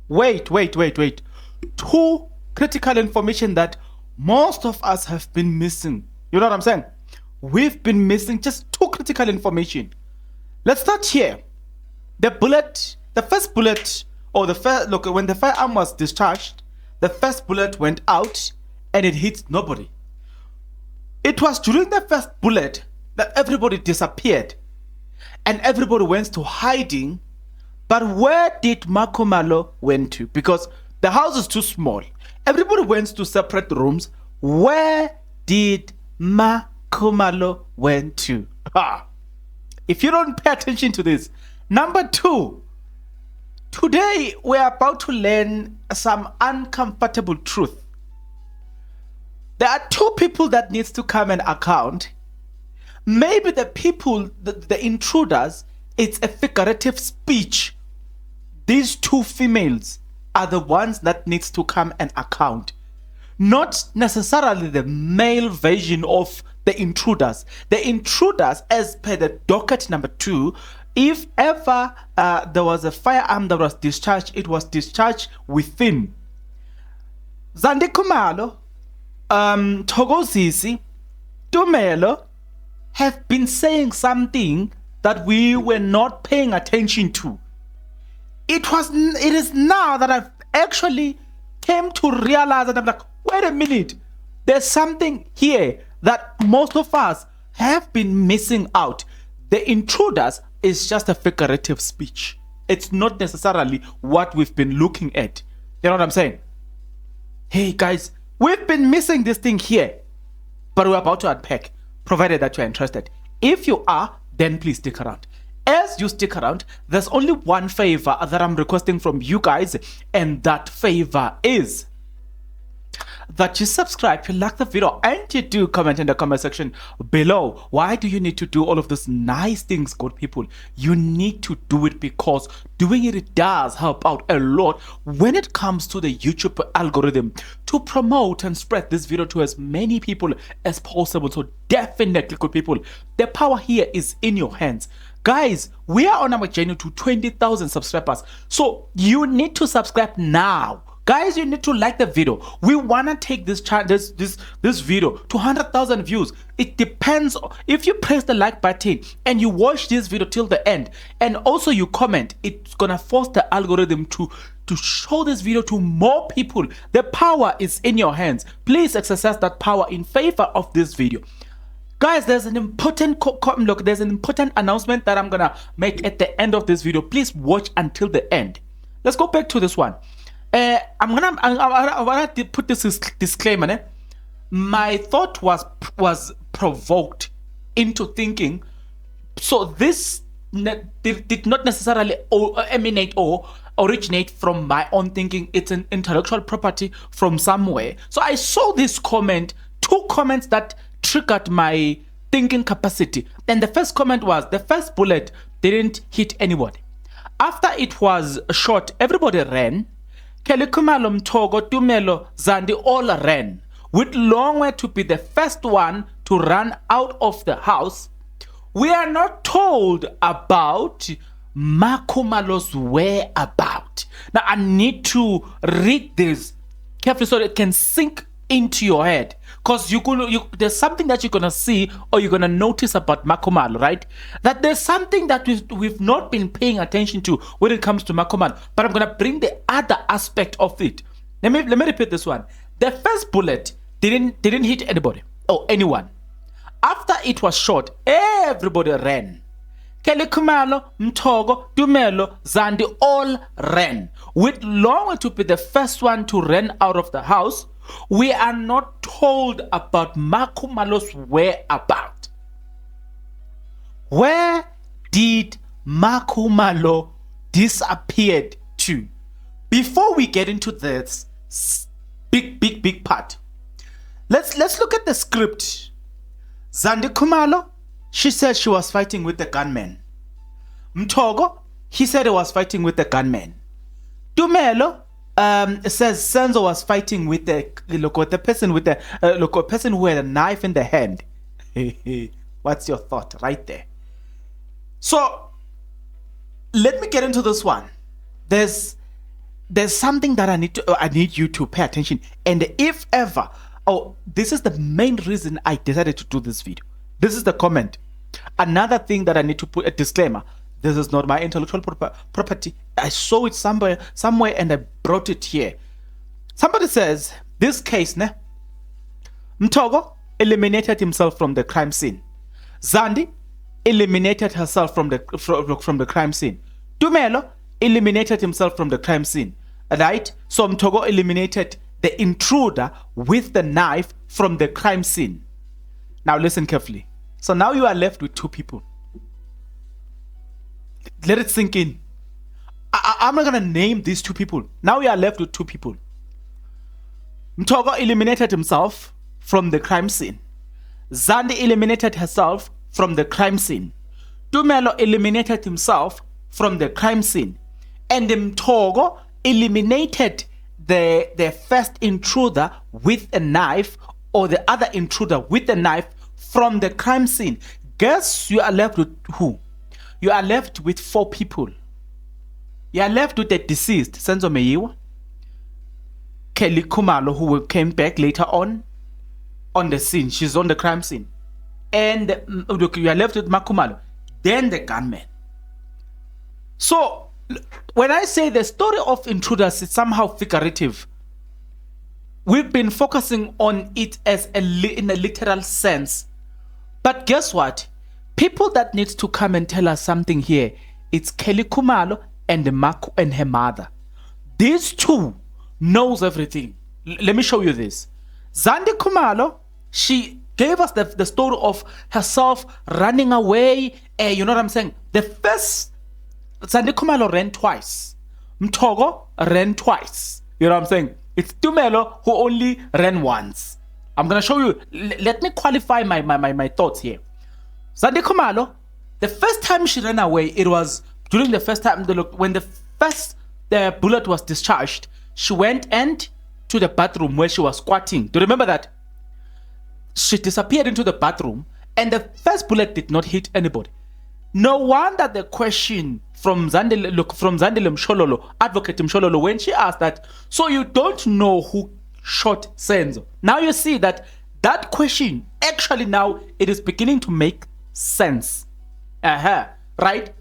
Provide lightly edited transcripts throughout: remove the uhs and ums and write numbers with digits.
Wait. Two critical information that most of us have been missing. You know what I'm saying? We've been missing just two critical information. Let's start here. The first bullet, or the first, look, when the firearm was discharged, the first bullet went out and it hit nobody. It was during the first bullet that everybody disappeared and everybody went to hiding. But where did Makhumalo went to? Because the house is too small. Everybody went to separate rooms. Where did Makhumalo went to? If you don't pay attention to this. Number two, today we're about to learn some uncomfortable truth. There are two people that needs to come and account. Maybe the people, the intruders, it's a figurative speech. These two females are the ones that needs to come and account. Not necessarily the male version of the intruders. The intruders, as per the docket number 2, if ever there was a firearm that was discharged, it was discharged within. Zandi Khumalo, Thokozisi, Tumelo have been saying something that we were not paying attention to. It is now that I've actually came to realize that I'm like, wait a minute, there's something here that most of us have been missing out. The intruders is just a figurative speech. It's not necessarily what we've been looking at. You know what I'm saying? Hey guys, we've been missing this thing here, but we're about to unpack, provided that you're interested. If you are, then please stick around. As you stick around, there's only one favor that I'm requesting from you guys, and that favor is that you subscribe, you like the video, and you do comment in the comment section below. Why do you need to do all of these nice things, good people? You need to do it because doing it does help out a lot when it comes to the YouTube algorithm to promote and spread this video to as many people as possible. So definitely, good people, the power here is in your hands. Guys, we are on our journey to 20,000 subscribers. So you need to subscribe now. Guys, you need to like the video. We want to take this video to 100,000 views. It depends. If you press the like button and you watch this video till the end, and also you comment, it's going to force the algorithm to show this video to more people. The power is in your hands. Please exercise that power in favor of this video. Guys, there's an important there's an important announcement that I'm going to make at the end of this video. Please watch until the end. Let's go back to this one. I want to put this disclaimer. My thought was provoked into thinking. So this did not necessarily emanate or originate from my own thinking. It's an intellectual property from somewhere. So I saw this comment, two comments that triggered my thinking capacity. And the first comment was, the first bullet didn't hit anybody. After it was shot, everybody ran. Khumalo, Mthogo, Tumelo, Zandi all ran, with Longwe to be the first one to run out of the house. We are not told about Makhumalo's whereabouts. Now I need to read this carefully so it can sink into your head, because there's something that you're gonna see or you're gonna notice about Makhumalo, right? That there's something that we've not been paying attention to when it comes to Makhumalo, but I'm gonna bring the other aspect of it. Let me repeat this one. The first bullet didn't hit anybody or anyone. After it was shot, everybody ran. Khumalo, Mthogo, Tumelo, Zandi all ran, with Longwe to be the first one to run out of the house. We are not told about Makhumalo's whereabouts. Where did Makhumalo disappear to? Before we get into this big part, let's look at the script. Zandi Khumalo, she said she was fighting with the gunman. Mthogo, he said he was fighting with the gunman. Tumelo, it says Senzo was fighting with the person who had a knife in the hand. What's your thought right there? So let me get into this one. There's there's something that I need you to pay attention. And if ever, this is the main reason I decided to do this video. This is the comment. Another thing that I need to put a disclaimer. This is not my intellectual property. I saw it somewhere, and I brought it here. Somebody says, this case, ne? Mtogo eliminated himself from the crime scene. Zandi eliminated herself from the crime scene. Tumelo eliminated himself from the crime scene. Right? So Mtogo eliminated the intruder with the knife from the crime scene. Now listen carefully. So now you are left with two people. Let it sink in. I'm not going to name these two people. Now you are left with two people. Mtogo eliminated himself from the crime scene. Zandi eliminated herself from the crime scene. Tumelo eliminated himself from the crime scene. And Mtogo eliminated the first intruder with a knife, or the other intruder with a knife from the crime scene. Guess you are left with who? You are left with four people. You are left with the deceased, Senzo Meyiwa, Kelly Kumalo, who came back later on the scene. She's on the crime scene. And you are left with Makumalo. Then the gunman. So, when I say the story of intruders is somehow figurative, we've been focusing on it as in a literal sense. But guess what? People that need to come and tell us something here, it's Kelly Kumalo and Maku and her mother. These two knows everything. Let me show you this. Zandi Kumalo, she gave us the story of herself running away. You know what I'm saying? The first, Zandi Kumalo ran twice. Mtogo ran twice. You know what I'm saying? It's Tumelo who only ran once. I'm going to show you. Let me qualify my thoughts here. Zandi Kumalo, the first time she ran away, it was during the first time, when the bullet was discharged, she went to the bathroom where she was squatting. Do you remember that? She disappeared into the bathroom, and the first bullet did not hit anybody. No wonder the question from Zandile Mshololo, Advocate Mshololo, when she asked that, so you don't know who shot Senzo. Now you see that question, actually now it is beginning to make sense. Right?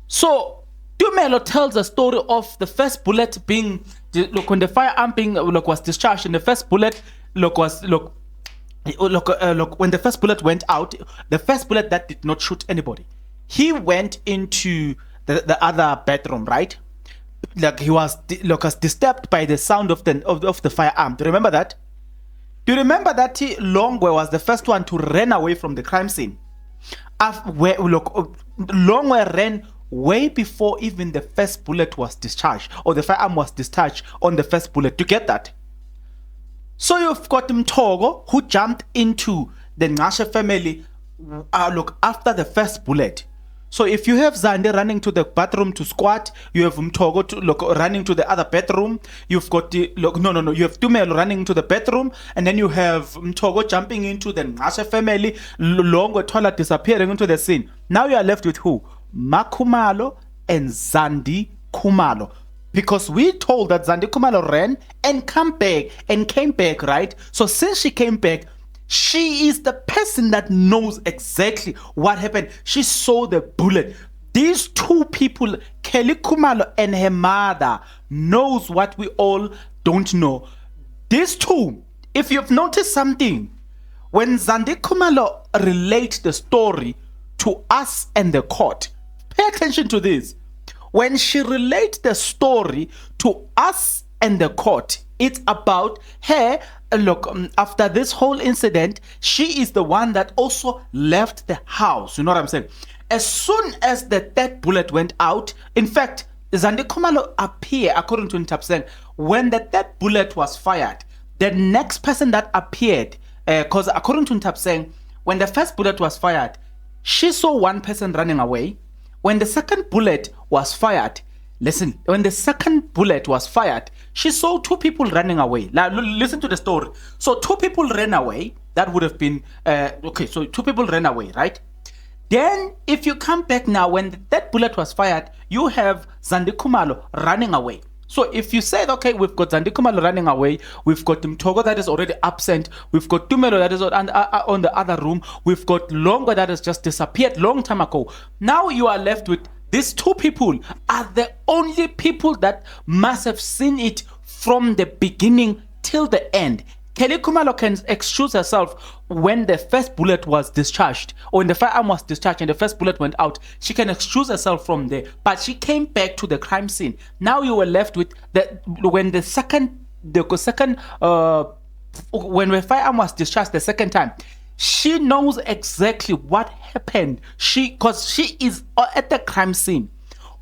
So Tumelo tells a story of the first bullet being, when the firearm was discharged, and the first bullet when the first bullet went out, the first bullet that did not shoot anybody, he went into the other bedroom, right? Like he was disturbed by the sound of the firearm. Do you remember that? Do you remember that Longwe was the first one to run away from the crime scene? Longwe ran way before even the first bullet was discharged, or the firearm was discharged on the first bullet. Do you get that? So you've got Mtogo, who jumped into the Ngashe family after the first bullet. So if you have Zande running to the bathroom to squat, you have Mtogo running to the other bedroom. You've got you have Tumelo running to the bedroom, and then you have Mtogo jumping into the Ngashe family, Longo Tola disappearing into the scene. Now you are left with who? Makumalo and Zandi Kumalo. Because we told that Zandi Kumalo ran and came back, right? So since she came back, she is the person that knows exactly what happened. She saw the bullet. These two people, Kelly Kumalo and her mother, knows what we all don't know. These two, if you've noticed something, when Zandi Kumalo relates the story to us and the court, pay attention to this. When she relates the story to us and the court, it's about her. After this whole incident, she is the one that also left the house. You know what I'm saying? As soon as the third bullet went out, in fact, Zandi Kumalo appeared, according to Ntapseng, when the third bullet was fired, the next person that appeared, because according to Ntapseng, when the first bullet was fired, she saw one person running away. When the second bullet was fired, when the second bullet was fired, she saw two people running away. Now, listen to the story. So two people ran away. That would have been, so two people ran away, right? Then, if you come back now, when that bullet was fired, you have Zandi Khumalo running away. So if you said, okay, we've got Zandi Khumalo running away, we've got Mtogo that is already absent, we've got Tumelo that is on the other room, we've got Longo that has just disappeared long time ago. Now you are left with these two people are the only people that must have seen it from the beginning till the end. Kelly Khumalo can excuse herself when the first bullet was discharged, or when the firearm was discharged and the first bullet went out. She can excuse herself from there, but she came back to the crime scene. Now you were left with when the firearm was discharged the second time. She knows exactly what happened. Because she is at the crime scene.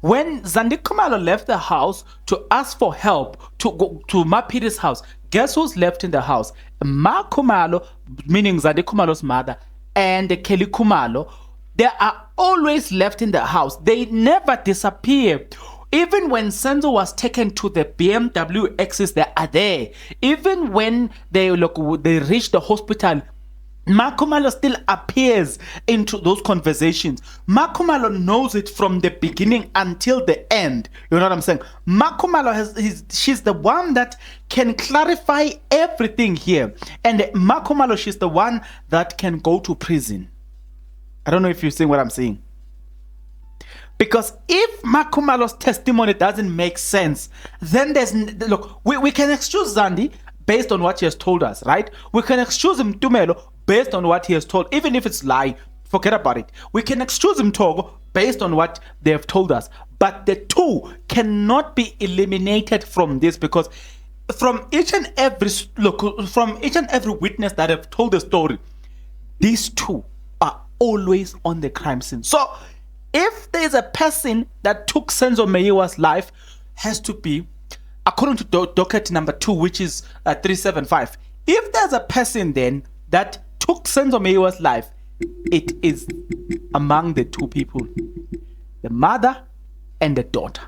When Zandi Khumalo left the house to ask for help to go to Mapidi's house, guess who's left in the house? Ma Khumalo, meaning Zandi Khumalo's mother, and Kelly Khumalo. They are always left in the house. They never disappear. Even when Senzo was taken to the BMW axis, they are there. Even when they reach the hospital, Ma Khumalo still appears into those conversations. Ma Khumalo knows it from the beginning until the end. You know what I'm saying? Ma Khumalo she's the one that can clarify everything here. And Ma Khumalo, she's the one that can go to prison. I don't know if you're seeing what I'm saying. Because if Ma Khumalo's testimony doesn't make sense, then we can excuse Zandi based on what he has told us, right? We can excuse him Tumelo based on what he has told, even if it's lie, forget about it. We can excuse him Togo based on what they have told us. But the two cannot be eliminated from this, because from each and every witness that have told the story, these two are always on the crime scene. So if there's a person that took Senzo Meyiwa's life, has to be, according to docket number 2, which is 375. If there's a person then that took Senzo Meyiwa's life, it is among the two people, the mother and the daughter.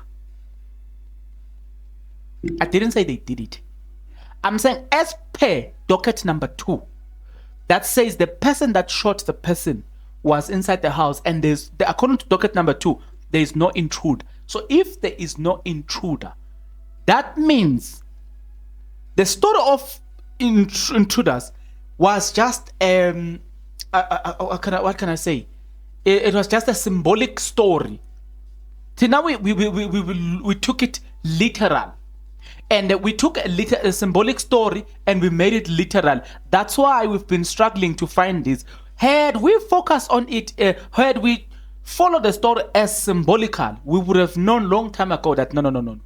I didn't say they did it. I'm saying as per docket number 2, that says the person that shot the person was inside the house, and according to docket number 2, there is no intruder. So if there is no intruder, that means the story of intruders was just what can I say? It was just a symbolic story. See, now we took it literal, and we took a symbolic story and we made it literal. That's why we've been struggling to find this. Had we focused on it, had we followed the story as symbolical, we would have known long time ago that no.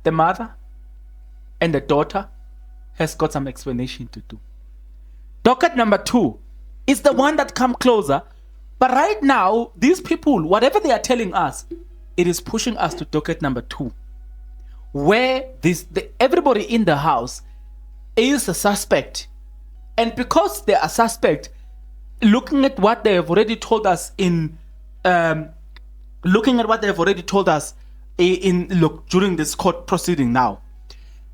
The mother and the daughter has got some explanation to do. Docket number 2 is the one that come closer. But right now, these people, whatever they are telling us, it is pushing us to docket number 2, where everybody in the house is a suspect. And because they are suspect, looking at what they have already told us during this court proceeding now,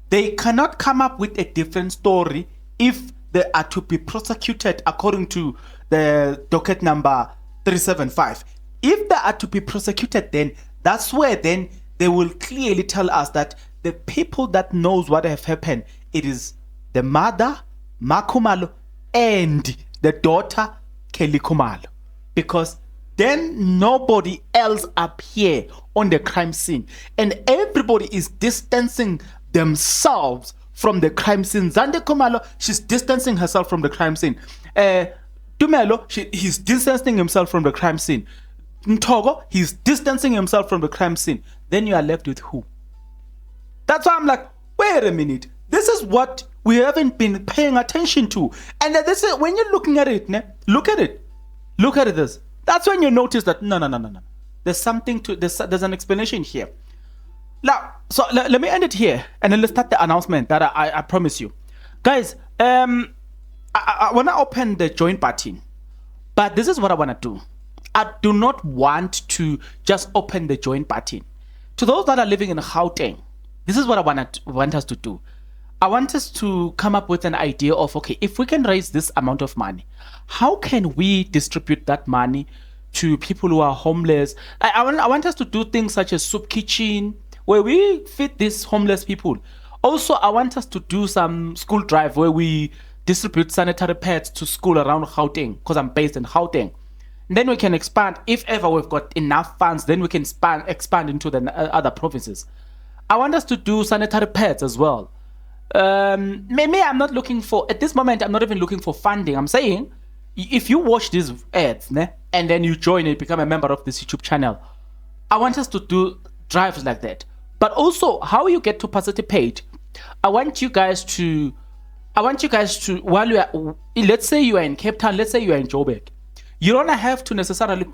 they cannot come up with a different story if they are to be prosecuted according to the docket number 375. If they are to be prosecuted, then that's where then they will clearly tell us that the people that knows what have happened, it is the mother, Ma Khumalo, and the daughter, Kelly Khumalo. Because then nobody else up here on the crime scene, and everybody is distancing themselves from the crime scene. Zandi Khumalo, she's distancing herself from the crime scene. Tumelo, he's distancing himself from the crime scene. Ntogo, he's distancing himself from the crime scene. Then you are left with who? That's why I'm like, wait a minute. This is what we haven't been paying attention to. And this is when you're looking at it, look at it. Look at this. That's when you notice that no. There's something to there's an explanation here. Now, so let me end it here, and then let's start the announcement that I promise you, guys. I want to open the join button, but this is what I want to do. I do not want to just open the join button. To those that are living in Gauteng, this is what I want us to do. I want us to come up with an idea of, okay, if we can raise this amount of money, how can we distribute that money to people who are homeless? I want us to do things such as soup kitchen, where we feed these homeless people. Also, I want us to do some school drive where we distribute sanitary pads to school around Gauteng, because I'm based in Gauteng. And then we can expand. If ever we've got enough funds, then we can expand into the other provinces. I want us to do sanitary pads as well. Maybe I'm not looking for, at this moment, I'm not even looking for funding. I'm saying, if you watch these ads, and then you join it, become a member of this YouTube channel, I want us to do drives like that. But also, how you get to participate, I want you guys to, while you are, let's say you are in Cape Town, let's say you are in Joburg, you don't have to necessarily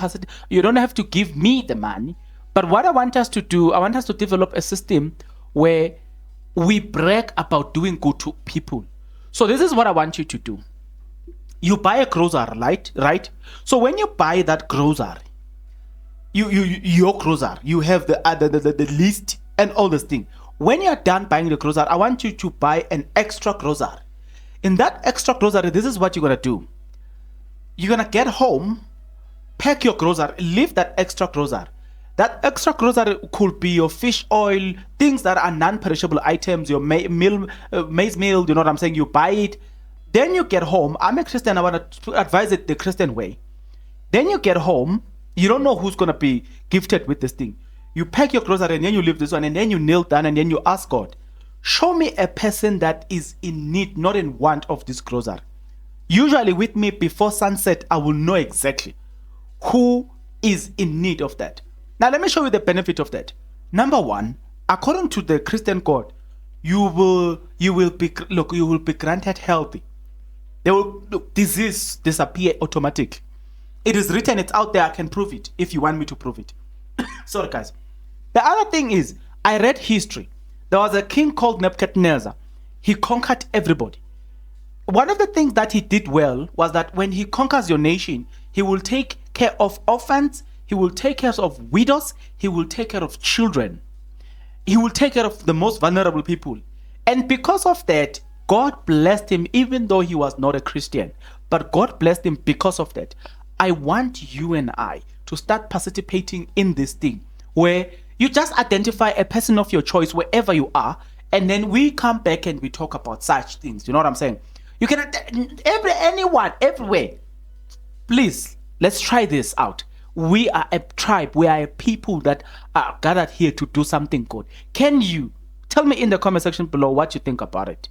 you don't have to give me the money. But what I want us to do, I want us to develop a system where we brag about doing good to people. So this is what I want you to do. You buy a grocery, right? So when you buy that grocery, your grocery, you have the list and all this thing. When you're done buying the grocery, I want you to buy an extra grocery. In that extra grocery, this is what you're gonna do. You're gonna get home, pack your grocery, leave that extra grocery. That extra grocery could be your fish oil, things that are non-perishable items, your maize meal, you know what I'm saying? You buy it, then you get home. I'm a Christian, I want to advise it the Christian way. Then you get home, you don't know who's going to be gifted with this thing. You pack your grocery and then you leave this one and then you kneel down and then you ask God, show me a person that is in need, not in want of this grocery. Usually with me, before sunset, I will know exactly who is in need of that. Now, let me show you the benefit of that. Number one, according to the Christian God, you will be granted healthy. Disease disappear automatically. It is written, it's out there, I can prove it if you want me to prove it. Sorry, guys. The other thing is, I read history. There was a king called Nebuchadnezzar. He conquered everybody. One of the things that he did well was that when he conquers your nation, he will take care of orphans, he will take care of widows, he will take care of children. He will take care of the most vulnerable people. And because of that, God blessed him even though he was not a Christian. But God blessed him because of that. I want you and I to start participating in this thing where you just identify a person of your choice wherever you are, and then we come back and we talk about such things. You know what I'm saying? You can, anyone, everywhere. Please, let's try this out. We are a tribe. We are a people that are gathered here to do something good. Can you tell me in the comment section below what you think about it?